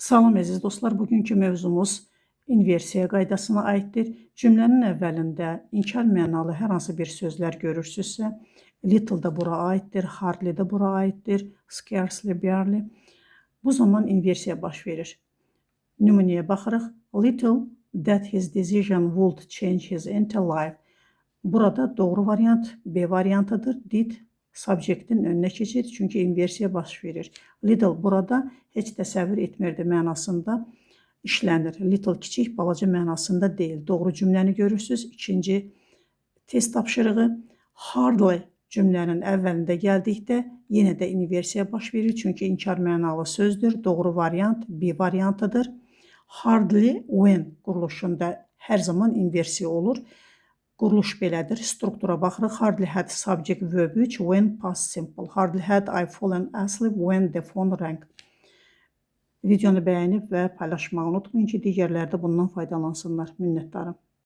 Salam əziz dostlar, bugünkü mövzumuz inversiya qaydasına aiddir. Cümlənin əvvəlində inkar mənalı hər hansı bir sözlər görürsünüzsə, little da bura aiddir, hardly da bura aiddir, scarcely, barely. Bu zaman inversiya baş verir. Nümunəyə baxırıq. Little that his decision would change his entire life. Burada doğru variant B variantıdır. Did subjektin önünə keçir, çünki inversiya baş verir. Little burada heç təsəvvür etmirdi mənasında işlənir. Little kiçik, balaca mənasında deyil. Doğru cümləni görürsünüz. İkinci test tapşırığı. Hardly cümlənin əvvəlində gəldikdə yenə də inversiya baş verir, çünki inkar mənalı sözdür. Doğru variant B variantıdır. Hardly when quruluşunda hər zaman inversiya olur. Quruluş belədir. Struktura baxırıq. Hardly had subject verb 3, when past simple. Hardly had I fallen asleep when the phone rang. Videonu bəyənib və paylaşmağı unutmayın ki, digərləri də bundan faydalansınlar. Minnətdarım.